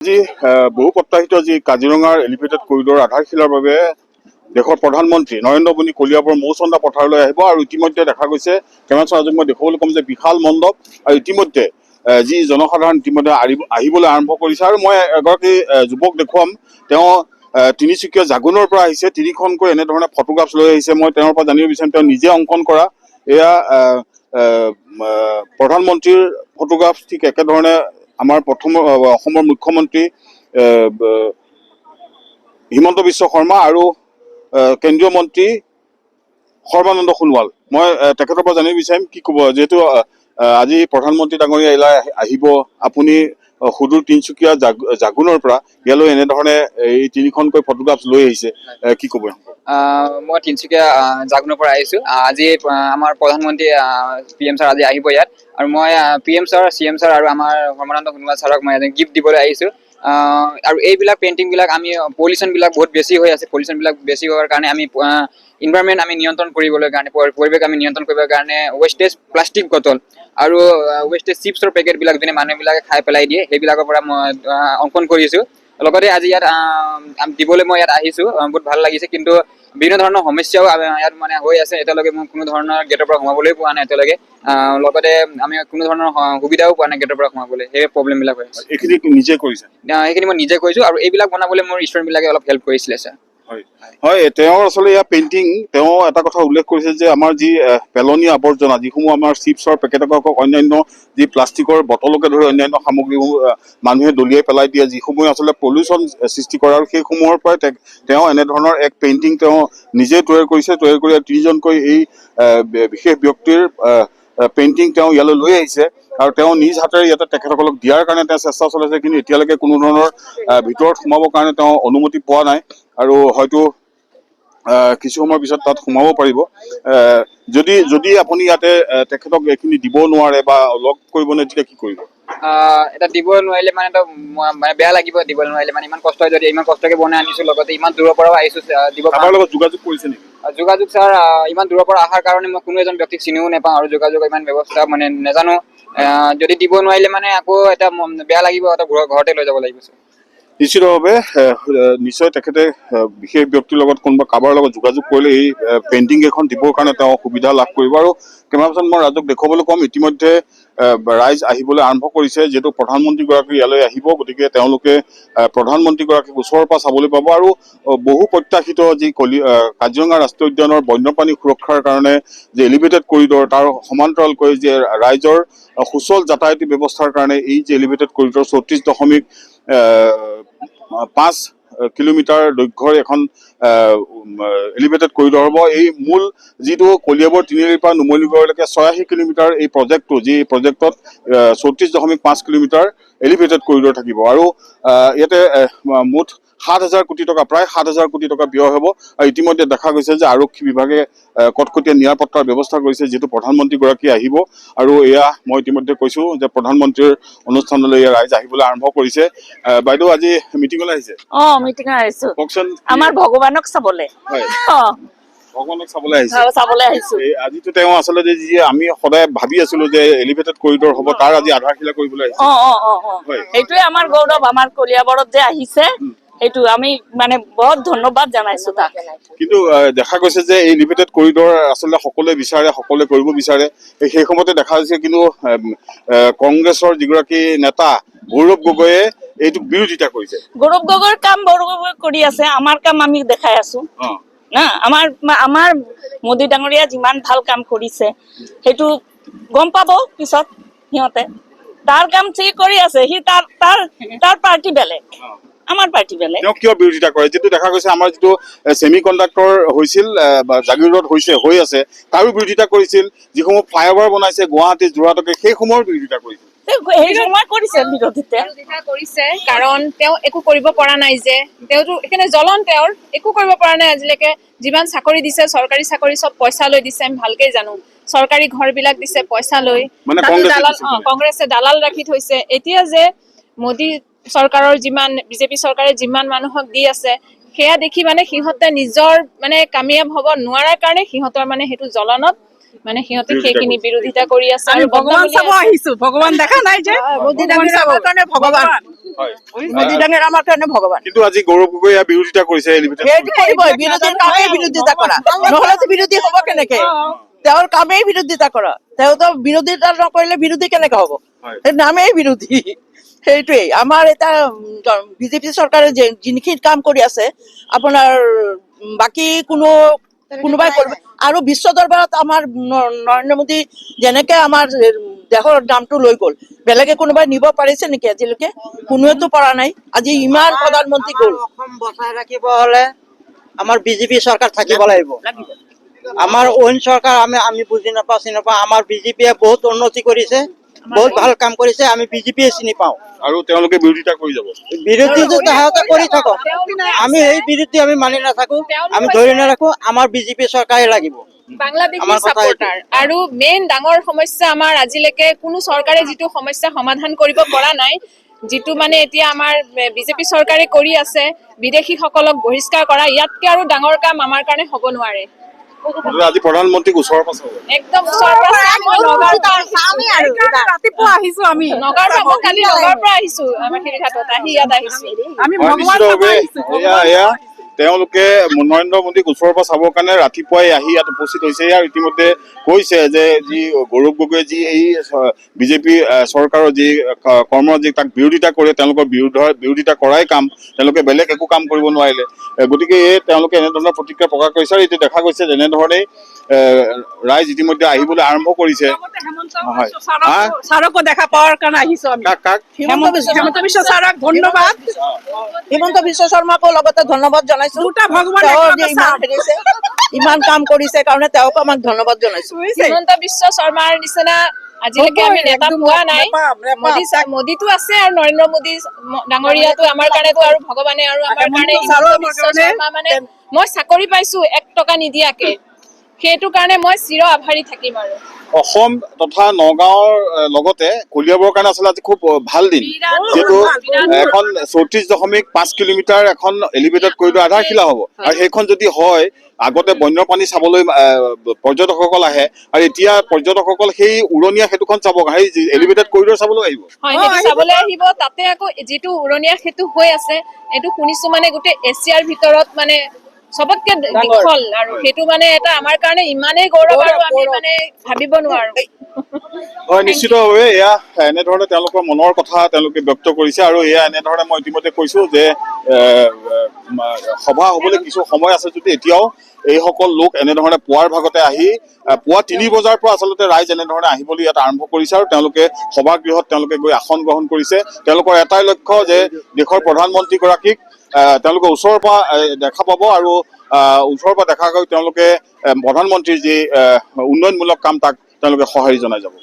আজি বহু প্ৰত্যাশিত যি কাজিৰঙাৰ এলিভেটেড কৰিডৰ আধাৰশিলাৰ বাবে দেশৰ প্ৰধানমন্ত্ৰী নৰেন্দ্ৰ মোদী কলিয়াবৰ মৌচন্দা পথাৰলৈ আহিব আৰু ইতিমধ্যে দেখা গৈছে কেমেৰা আজি মই দেখুৱাবলৈ ক'ম যে বিশাল মণ্ডপ আৰু ইতিমধ্যে যি জনসাধাৰণ ইতিমধ্যে আহিবলৈ আৰম্ভ কৰিছে আৰু মই এগৰাকী যুৱক দেখুৱাম তেওঁ তিনিচুকীয়া জাগুনৰ পৰা আহিছে তিনিখনকৈ এনেধৰণে ফটোগ্ৰাফছ লৈ আহিছে মই তেওঁৰ পৰা জানিব বিচাৰিম তেওঁ নিজে অংকন কৰা এয়া প্ৰধানমন্ত্ৰীৰ ফটোগ্ৰাফ ঠিক একেধৰণে আমাৰ অসমৰ মুখ্যমন্ত্ৰী হিমন্ত বিশ্ব শৰ্মা আৰু কেন্দ্ৰীয় মন্ত্ৰী সৰ্বানন্দ সোণোৱাল মই তেখেতৰ পৰা জানিব বিচাৰিম কি ক'ব যিহেতু আজি প্ৰধানমন্ত্ৰী ডাঙৰীয়া ইয়ালৈ আহিব আপুনি সুদূৰ তিনিচুকীয়া জাগুনৰ পৰা ইয়ালৈ এনেধৰণে এই তিনিখনকৈ ফটোগ্ৰাফ লৈ আহিছে কি ক'ব মই তিনিচুকীয়া জাগুনৰ পৰা আহিছো আজি আমাৰ প্ৰধানমন্ত্ৰী PM ছাৰ আজি আহিব ইয়াত আৰু মই PM ছাৰ CM ছাৰ আৰু আমাৰ সৰ্বানন্দ সোণোৱাল ছাৰক মই গিফ্ট দিবলৈ আহিছো আৰু এইবিলাক পেইণ্টিং বিলাক আমি পলিউশ্যন বিলাক বহুত বেছি হৈ আছে পলিউশ্যন বিলাক বেছি হোৱাৰ কাৰণে আমি এনভাইৰনমেন্ট আমি নিয়ন্ত্ৰণ কৰিবলৈ কাৰণে পৰিৱেশ আমি নিয়ন্ত্ৰণ কৰিবৰ কাৰণে ৱেষ্টেজ প্লাষ্টিক বটল আৰু ৱেষ্টেজ চিপছৰ পেকেট বিলাক যেনে মানুহবিলাকে খাই পেলাই দিয়ে সেইবিলাকৰ পৰা মই অংকন কৰিছো লগতে আজি ইয়াত দিবলৈ মই ইয়াত আহিছো বহুত ভাল লাগিছে কিন্তু বিভিন্ন ধৰণৰ সমস্যাও ইয়াত মানে হৈ আছে এতিয়ালৈকে মই কোনো ধৰণৰ গেটৰ পৰা সোমাবলৈ পোৱা নাই এতিয়ালৈকে লগতে আমি কোনো ধৰণৰ সুবিধাও পোৱা নাই গেটৰ পৰা সোমাবলৈ সেই প্ৰব্লেমবিলাক হৈ আছে এইখিনি নিজে কৰিছে সেইখিনি মই নিজে কৰিছো আৰু এইবিলাক বনাবলৈ মোৰ ষ্টুডেণ্টবিলাকে অলপ হেল্প কৰিছিলে ছাৰ হয় তেওঁৰ আচলতে ইয়াৰ পেইণ্টিং তেওঁ এটা কথা উল্লেখ কৰিছে যে আমাৰ যি পেলনীয়া আৱৰ্জনা যিসমূহ আমাৰ চিপছৰ পেকেটকে হওক অন্যান্য যি প্লাষ্টিকৰ বটলকে ধৰি অন্যান্য সামগ্ৰীসমূহ মানুহে দলিয়াই পেলাই দিয়ে যিসমূহে আচলতে পলিউশ্যন সৃষ্টি কৰে আৰু সেইসমূহৰ পৰাই তেওঁ এনেধৰণৰ এক পেইণ্টিং তেওঁ নিজে তৈয়াৰ কৰিছে তৈয়াৰ কৰি তিনিজনকৈ এই বিশেষ ব্যক্তিৰ পেইণ্টিং তেওঁ ইয়ালৈ লৈ আহিছে আৰু তেওঁ নিজ হাতেৰে ইয়াতে তেখেতসকলক দিয়াৰ কাৰণে তেওঁ চেষ্টা চলাইছে কিন্তু এতিয়ালৈকে কোনো ধৰণৰ ভিতৰত সোমাবৰ কাৰণে তেওঁ অনুমতি পোৱা নাই আৰু হয়তো কিছু সময়ৰ পিছত তাত সোমাব পাৰিব যদি আপুনি ইয়াতে তেখেতক এইখিনি দিব নোৱাৰে বা লগ কৰিব নে তেতিয়া কি কৰিব এটা দিব নোৱাৰিলে মানে বেয়া লাগিব দিব নোৱাৰিলে মানে ইমান কষ্ট যদি ইমান কষ্টকে বনাই আনিছো লগতে ইমান দূৰৰ পৰাও আহিছো দিব আপোনাৰ লগত যোগাযোগ কৰিছে নেকি যোগাযোগ ছাৰ ইমান দূৰৰ পৰা অহাৰ কাৰণে মই কোনো এজন ব্যক্তিক চিনিও নাপাওঁ আৰু যোগাযোগ ইমান ব্যৱস্থা মানে নাজানো যদি দিব নোৱাৰিলে মানে আকৌ এটা বেয়া লাগিব এটা ঘৰতে লৈ যাব লাগিব নিশ্চিতভাৱে নিশ্চয় তেখেতে বিশেষ ব্যক্তিৰ লগত কোনোবা কাৰোবাৰ লগত যোগাযোগ কৰিলে এই পেইণ্টিং কেইখন দিবৰ কাৰণে তেওঁ সুবিধা লাভ কৰিব আৰু কেমেৰা পাৰ্চন মই ৰাইজক দেখুৱাবলৈ ক'ম ইতিমধ্যে ৰাইজ আহিবলৈ আৰম্ভ কৰিছে যিহেতু প্ৰধানমন্ত্ৰীগৰাকী ইয়ালৈ আহিব গতিকে তেওঁলোকে প্ৰধানমন্ত্ৰীগৰাকীক ওচৰৰ পৰা চাবলৈ পাব আৰু বহু প্ৰত্যাশিত যি কাজিৰঙা ৰাষ্ট্ৰীয় উদ্যানৰ বন্যপ্ৰাণী সুৰক্ষাৰ কাৰণে যে এলিভেটেড কৰিডৰ তাৰ সমান্তৰালকৈ যে ৰাইজৰ সুচল যাতায়াতী ব্যৱস্থাৰ কাৰণে এই যে এলিভেটেড কৰিডৰ 34.5 কিলোমিটাৰ দৈৰ্ঘ্যৰ এখন এলিভেটেড কৰিডৰ হ'ব এই মূল যিটো কলিয়াবৰ তিনিআলিৰ পৰা নুমলীগড়লৈকে 86 কিলোমিটাৰ এই প্ৰজেক্টটো যি প্ৰজেক্টত 34.5 কিলোমিটাৰ এলিভেটেড কৰিডৰ থাকিব আৰু ইয়াতে মুঠ 7,000 কোটি টকা প্ৰায় 7,000 কোটি টকা ব্যয় হ'ব আৰু ইতিমধ্যে দেখা গৈছে যে আৰক্ষী বিভাগে কটকটীয়া নিৰাপত্তাৰ ব্যৱস্থা কৰিছে যিহেতু প্ৰধানমন্ত্ৰীগৰাকী আহিব আৰু এয়া মই ইতিমধ্যে কৈছো যে প্ৰধানমন্ত্ৰীৰ অনুষ্ঠানলৈ ৰাইজ আহিবলৈ আৰম্ভ কৰিছে বাইদেউ আজি মিটিঙলৈ আহিছে মিটিঙত আহিছো কওকচোন আমাৰ ভগৱানক চাবলৈ ভগৱানক চাবলৈ আহিছো আজিতো তেওঁ আচলতে যি আমি সদায় ভাবি আছিলো যে এলিভেটেড কৰিডৰ হ'ব তাৰ আজি আধাৰশিলা কৰিবলৈ আহিছে সেইটোৱে আমাৰ গৌৰৱ আমাৰ কলিয়াবৰত যে আহিছে সেইটো আমি মানে বহুত ধন্যবাদ জানাইছো তাক কিন্তু দেখা গৈছে যে এই এলিভেটেড কৰিডৰ আচলতে সকলোৱে বিচাৰে সকলোৱে কৰিব বিচাৰে সেই সময়তে দেখা গৈছে কিন্তু কংগ্ৰেছৰ যিগৰাকী নেতা গৌৰৱ গগৈয়ে এইটোক বিৰোধিতা কৰিছে গৌৰৱ গগৈৰ কাম গৌৰৱ গগৈ কৰি আছে আমাৰ কাম আমি দেখাই আছো না আমাৰ মোদী ডাঙৰীয়া যিমান ভাল কাম কৰিছে সেইটো গম পাব পিছত সিহঁতে তাৰ কাম ঠিক কৰি আছে সি তাৰ পাৰ্টি বেলেগ আমাৰ পাৰ্টি বেলেগ তেওঁ কিয় বিৰোধিতা কৰে যিটো দেখা গৈছে আমাৰ যিটো ছেমি কণ্ডাক্টৰ হৈছিল জাগিৰোডত হৈ আছে তাৰো বিৰোধিতা কৰিছিল যিসমূহ ফ্লাইঅভাৰ বনাইছে গুৱাহাটী যোৰহাটকে সেইসমূহৰ বিৰোধিতা কৰিছিল কাৰণ তেওঁ একো কৰিব পৰা নাই যে তেওঁতো এখানে জ্বলন তেওঁৰ একো কৰিব পৰা নাই আজিলৈকে যিমান চাকৰি দিছে চৰকাৰী চাকৰি সব পইচা লৈ দিছে আমি ভালকে জানো চৰকাৰী ঘৰ বিলাক দিছে পইচা লৈ কংগ্ৰেছে দালাল ৰাখি থৈছে এতিয়া যে মোদী চৰকাৰৰ যিমান বিজেপি চৰকাৰে যিমান মানুহক দি আছে সেয়া দেখি মানে সিহঁতে নিজৰ মানে কামিয়াব হ'ব নোৱাৰাৰ কাৰণে সিহঁতৰ মানে সেইটো জ্বলনত মানে সিহঁতে সেইখিনি বিৰোধিতা কৰি আছে আৰু ভগৱান চাব আহিছো ভগৱান দেখা নাই যে মোদী ডাঙৰীয়াৰ কাৰণে ভগৱান হয় মোদী ডাঙৰ আমাৰ কাৰণে ভগৱান। কিন্তু আজি গৌৰৱ গগৈ ইয়াৰ বিৰোধিতা কৰিছে এলিভেটেড সেইটো কৰিবই, বিৰোধীৰ কামেই বিৰোধিতা কৰা, নহলেতো বিৰোধী হব কেনেকে? তেওঁৰ কামেই বিৰোধিতা কৰা, তেওঁতো বিৰোধিতা নকৰিলে বিৰোধী কেনেকে হব? হয়। সেই নামেই বিৰোধী। সেইটোৱেই আমাৰ এটা বিজেপি চৰকাৰে যিখিনি কাম কৰি আছে, আপোনাৰ বাকী কোনোবাই কৰিব। আৰু বিশ্ব দৰবাৰত আমাৰ নৰেন্দ্ৰ মোদী যেনেকে আমাৰ দেশৰ নামটো লৈ গ'ল, বেলেগে কোনোবাই নিব পাৰিছে নেকি আজিলৈকে? কোনোৱেতো পৰা নাই। আজি ইমান প্ৰধানমন্ত্ৰী গ'ল। অসম বচাই ৰাখিব হলে আমাৰ বিজেপি চৰকাৰ থাকিব লাগিব। আমাৰ অইন চৰকাৰ আমি বুজি নাপাওঁ, চিনি নাপাওঁ। আমাৰ বিজেপিয়ে বহুত উন্নতি কৰিছে, বহুত ভাল কাম কৰিছে, আমি বিজেপিয়ে চিনি পাওঁ। আৰু তেওঁলোকে বিৰোধিতা কৰি যাব। বিৰোধীটো তাহাঁতে কৰি থাকক, আমি সেই বিৰোধী আমি মানি নাথাকো, আমি ধৰি নাৰাখো। আমাৰ বিজেপি চৰকাৰে লাগিব। বাংলাদেশী আমাৰ কথা সাপোৰ্টাৰ আৰু মেইন ডাঙৰ সমস্যা আমাৰ আজিলৈকে কোনো চৰকাৰে যিটো সমস্যা সমাধান কৰিব পৰা নাই, যিটো মানে এতিয়া আমাৰ বিজেপি চৰকাৰে কৰি আছে, বিদেশীসকলক বহিষ্কাৰ কৰা, ইয়াতকে আৰু ডাঙৰ কাম আমাৰ কাৰণে হ'ব নোৱাৰে। মুঠতে আজি প্ৰধানমন্ত্ৰীক ওচৰৰ পৰা চাব। একদম ওচৰৰ পৰা চাম। মই নগাঁৱৰ পৰা ৰাতিপুৱা আহিছো আমি, নগাঁৱৰ পৰা মই কালি নগাঁৱৰ পৰা আহিছো, আমাৰ শিলঘাটত আহি ইয়াত আহিছো। আমি হয়, নিশ্চিতভাৱে এয়া তেওঁলোকে নৰেন্দ্ৰ মোদীক ওচৰৰ পৰা চাবৰ কাৰণে ৰাতিপুৱাই আহি ইয়াত উপস্থিত হৈছে। ইয়াৰ ইতিমধ্যে কৈছে যে যি গৌৰৱ গগৈয়ে যি এই বিজেপি চৰকাৰৰ যি কৰ্মৰাজি তাক বিৰোধিতা কৰে, তেওঁলোকৰ বিৰোধিতা কৰাই কাম, তেওঁলোকে বেলেগ একো কাম কৰিব নোৱাৰিলে। গতিকে তেওঁলোকে এনেধৰণৰ প্ৰতিক্ৰিয়া প্ৰকাশ কৰিছে। আৰু এতিয়া দেখা গৈছে যেনেধৰণেই ৰাইজ ইতিমধ্যে আহিবলৈ আৰম্ভ কৰিছে। হয়। ছাৰকো দেখা পোৱাৰ কাৰণে আহিছো আমি। কাক হিমন্ত বিশ্ব ছাৰক ধন্যবাদ। হিমন্ত বিশ্ব শৰ্মাকো লগতে ধন্যবাদ জনাইছো। তেওঁ যে ইমান হেৰিছে, ইমান কাম কৰিছে কাৰণে তেওঁকো আমাক ধন্যবাদ জনাইছো। হিমন্ত বিশ্ব শৰ্মাৰ নিচিনা আজিলৈকে আমি নেতা পোৱা নাই। মোদীটো আছে আৰু নৰেন্দ্ৰ মোদী ডাঙৰীয়াটো আমাৰ কাৰণেতো আৰু ভগৱানে, আৰু আমাৰ কাৰণে হিমন্ত বিশ্ব শৰ্মা মানে মই চাকৰি পাইছো 1 টকা নিদিয়াকে, সেইটো কাৰণে মই চিৰ আভাৰী থাকিম। আৰু অসম তথা নগাঁৱৰ লগতে কলিয়াবৰৰ কাৰণে আচলতে আজি খুব ভাল দিন, যিহেতু এখন 34.5 কিলোমিটাৰ এখন এলিভেটেড কৰিডৰ আধাৰশিলা হ'ব। আৰু সেইখন যদি হয়, আগতে বন্যপ্ৰাণী চাবলৈ পৰ্যটকসকল আহে, আৰু এতিয়া পৰ্যটকসকল সেই উৰণীয়া সেতুখন চাব, সেই এলিভেটেড কৰিডৰ চাবলৈ আহিব। হয়, সেইটো চাবলৈ আহিব। তাতে আকৌ যিটো উৰণীয়া সেতু হৈ আছে, এইটো শুনিছো মানে গোটেই এছিয়াৰ ভিতৰত মানে চবতকে দীঘল, আৰু সেইটো মানে এটা আমাৰ কাৰণে ইমানেই গৌৰৱ, আৰু আমি মানে ভাবিব নোৱাৰো। হয়, নিশ্চিতভাৱে এয়া এনেধৰণে তেওঁলোকৰ মনৰ কথা তেওঁলোকে ব্যক্ত কৰিছে। আৰু এয়া এনেধৰণে মই ইতিমধ্যে কৈছো যে সভা হবলৈ কিছু সময় আছে যদি এতিয়াও এইসকল লোক এনেধৰণে পুৱাৰ ভাগতে আহি পুৱা 3 বজাৰ পৰা আচলতে ৰাইজ এনেধৰণে আহিবলৈ ইয়াত আৰম্ভ কৰিছে। আৰু তেওঁলোকে সভাগৃহত তেওঁলোকে গৈ আসন গ্ৰহণ কৰিছে। তেওঁলোকৰ এটাই লক্ষ্য যে দেশৰ প্ৰধানমন্ত্ৰীগৰাকীক তেওঁলোকে ওচৰৰ পৰা দেখা পাব, আৰু ওচৰৰ পৰা দেখা গৈ তেওঁলোকে প্ৰধানমন্ত্ৰীৰ যি উন্নয়নমূলক কাম তাক তেওঁলোকে সঁহাৰি জনাই যাব।